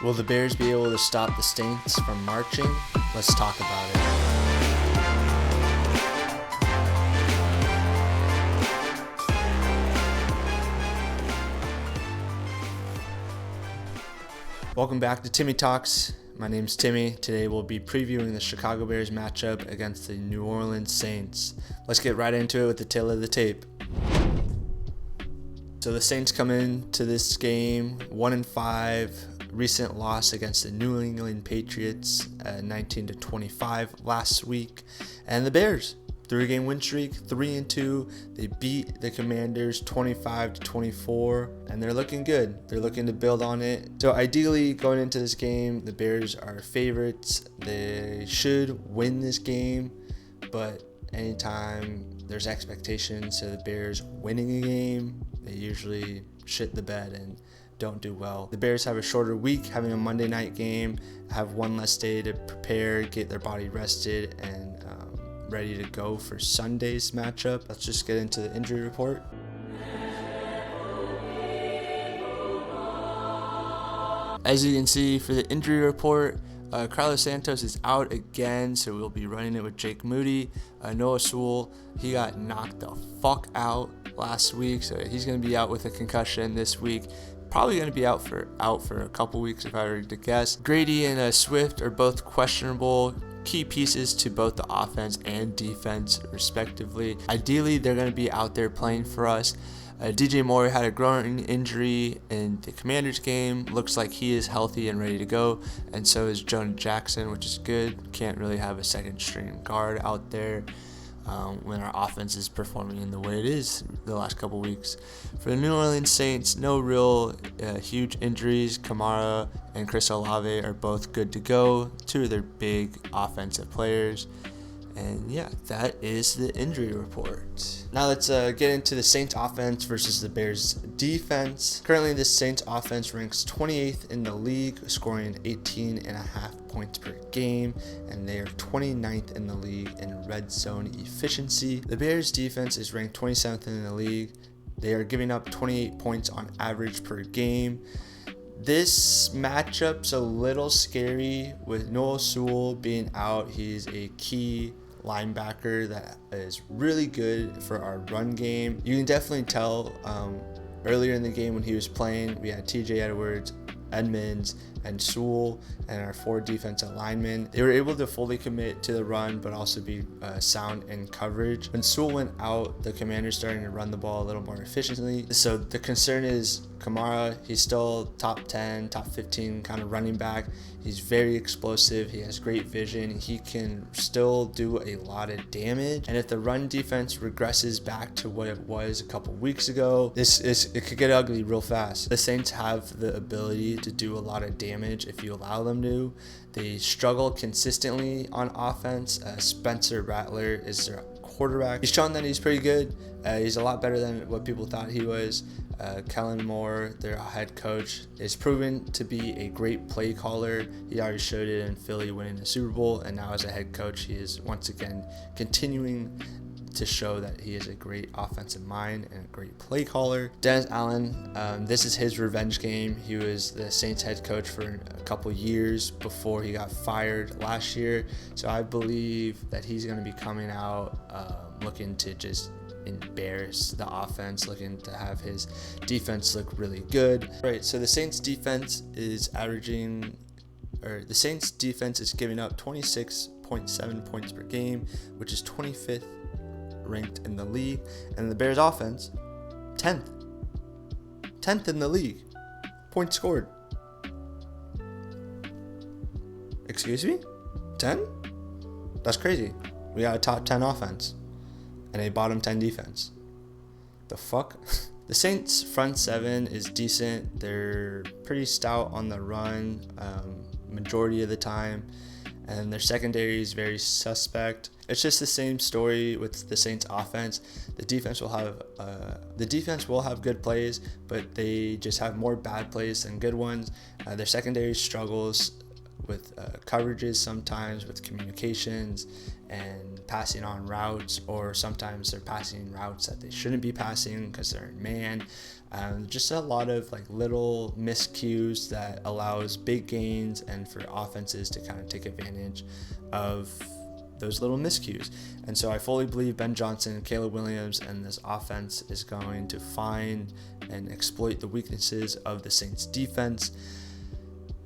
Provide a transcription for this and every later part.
Will the Bears be able to stop the Saints from marching? Let's talk about it. Welcome back to Timmy Talks. My name's Timmy. Today we'll be previewing the Chicago Bears matchup against the New Orleans Saints. Let's get right into it with the tale of the tape. So the Saints come into this game 1-5. Recent loss against the New England Patriots, 19-25 last week, and the Bears 3-game win streak, 3-2. They beat the Commanders 25-24, and they're looking good. They're looking to build on it. So ideally, going into this game, the Bears are favorites. They should win this game, but anytime there's expectations to the Bears winning a game, they usually shit the bed and don't do well. The Bears have a shorter week, having a Monday night game, have one less day to prepare, get their body rested, and ready to go for Sunday's matchup. Let's just get into the injury report. As you can see for the injury report, Carlos Santos is out again, so we'll be running it with Jake Moody. Noah Sewell, he got knocked the fuck out last week, so he's going to be out with a concussion this week. Probably going to be out for a couple weeks if I were to guess. Grady and Swift are both questionable, key pieces to both the offense and defense respectively. Ideally, they're going to be out there playing for us. DJ Moore had a groin injury in the Commanders game. Looks like he is healthy and ready to go, and so is Jonah Jackson, which is good. Can't really have a second string guard out there when our offense is performing in the way it is the last couple weeks. For the New Orleans Saints, no real huge injuries. Kamara and Chris Olave are both good to go. Two of their big offensive players. And yeah, that is the injury report. Now let's get into the Saints offense versus the Bears defense. Currently, the Saints offense ranks 28th in the league, scoring 18.5 points per game, and they are 29th in the league in red zone efficiency. The Bears defense is ranked 27th in the league. They are giving up 28 points on average per game. This matchup's a little scary with Noah Sewell being out. He's a key linebacker that is really good for our run game. You can definitely tell earlier in the game when he was playing, we had TJ Edwards, Edmonds, and Sewell, and our 4 defensive linemen. They were able to fully commit to the run, but also be sound in coverage. When Sewell went out, the Commanders starting to run the ball a little more efficiently. So the concern is Kamara. He's still top 10, top 15 kind of running back. He's very explosive. He has great vision. He can still do a lot of damage. And if the run defense regresses back to what it was a couple weeks ago, it could get ugly real fast. The Saints have the ability to do a lot of damage if you allow them to. They struggle consistently on offense. Spencer Rattler is their quarterback. He's shown that he's pretty good. He's a lot better than what people thought he was. Kellen Moore, their head coach, is proven to be a great play caller. He already showed it in Philly winning the Super Bowl, and now as a head coach, he is once again continuing to show that he is a great offensive mind and a great play caller. Dennis Allen, this is his revenge game. He was the Saints head coach for a couple years before he got fired last year. So I believe that he's going to be coming out looking to just embarrass the offense, looking to have his defense look really good. Right, so the Saints defense is giving up 26.7 points per game, which is 25th ranked in the league, and the Bears offense 10th in the league, points scored. Excuse me? 10? That's crazy. We got a top 10 offense and a bottom 10 defense. The fuck? The Saints front 7 is decent. They're pretty stout on the run majority of the time, and their secondary is very suspect. It's just the same story with the Saints offense. The defense will have good plays, but they just have more bad plays than good ones. Their secondary struggles with coverages sometimes, with communications and passing on routes, or sometimes they're passing routes that they shouldn't be passing because they're in man. Just a lot of like little miscues that allows big gains and for offenses to kind of take advantage of those little miscues. And so I fully believe Ben Johnson, Caleb Williams, and this offense is going to find and exploit the weaknesses of the Saints defense.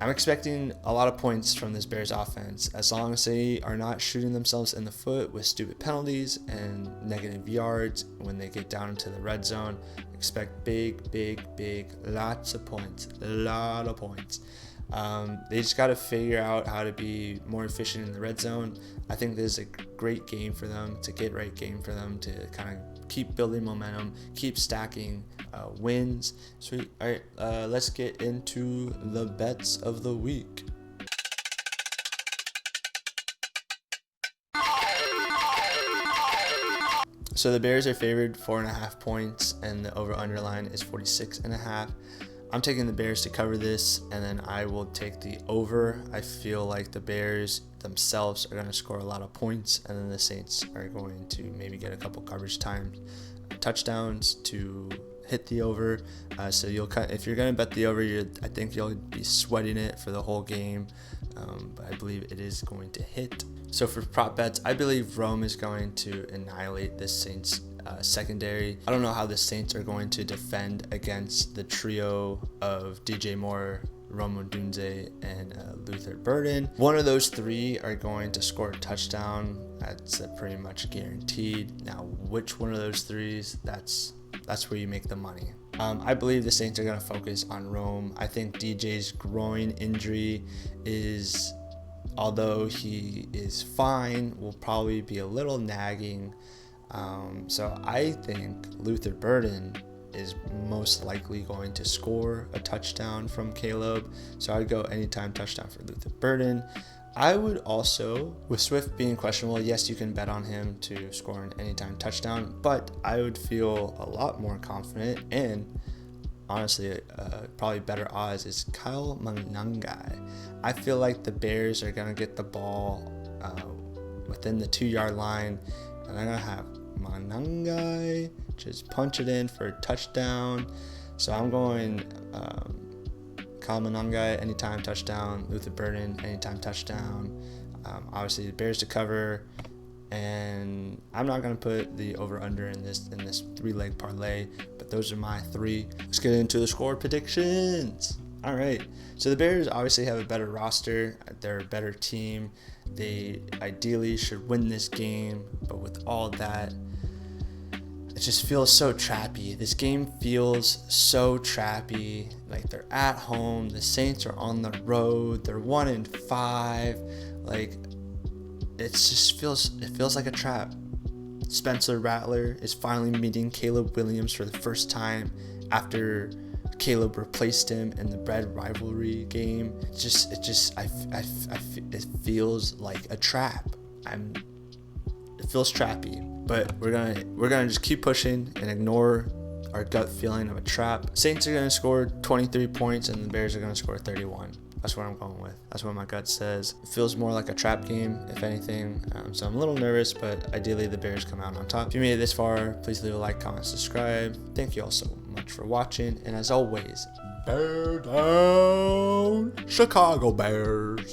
I'm expecting a lot of points from this Bears offense as long as they are not shooting themselves in the foot with stupid penalties and negative yards when they get down into the red zone. Expect big, lots of points, a lot of points. They just got to figure out how to be more efficient in the red zone. I think this is a great game for them. It's a get-right game for them to kind of keep building momentum, keep stacking wins. Sweet. All right, let's get into the bets of the week. So the Bears are favored 4.5 points, and the over-under line is 46.5. I'm taking the Bears to cover this, and then I will take the over. I feel like the Bears themselves are going to score a lot of points, and then the Saints are going to maybe get a couple coverage times, touchdowns to hit the over. So if you're going to bet the over, I think you'll be sweating it for the whole game. But I believe it is going to hit. So for prop bets, I believe Rome is going to annihilate this Saints secondary. I don't know how the Saints are going to defend against the trio of DJ Moore, Rome Odunze, and Luther Burden. One of those three are going to score a touchdown. That's pretty much guaranteed. Now, which one of those threes? That's where you make the money. I believe the Saints are going to focus on Rome. I think DJ's groin injury is, although he is fine, will probably be a little nagging. So I think Luther Burden is most likely going to score a touchdown from Caleb. So I'd go anytime touchdown for Luther Burden. I would also, with Swift being questionable, yes, you can bet on him to score an anytime touchdown, but I would feel a lot more confident, and honestly, probably better odds is Kyle Manangai. I feel like the Bears are going to get the ball within the 2-yard line, and they're going to have Manangai just punch it in for a touchdown. So I'm going Kyle Manangai, anytime touchdown. Luther Burden, anytime touchdown. Obviously, the Bears to cover. And I'm not going to put the over-under in this 3-leg parlay, but those are my 3. Let's get into the score predictions. All right. So the Bears obviously have a better roster. They're a better team. They ideally should win this game, but with all that, it just feels so trappy. This game feels so trappy. Like, they're at home. The Saints are on the road. They're 1-5. Like, it feels like a trap. Spencer Rattler is finally meeting Caleb Williams for the first time after Caleb replaced him in the Bread rivalry game. It feels like a trap. It feels trappy. But we're gonna just keep pushing and ignore our gut feeling of a trap. Saints are gonna score 23 points and the Bears are gonna score 31. That's what I'm going with. That's what my gut says. It feels more like a trap game, if anything. So I'm a little nervous, but ideally the Bears come out on top. If you made it this far, please leave a like, comment, subscribe. Thank you all so much for watching. And as always, Bear down, Chicago Bears.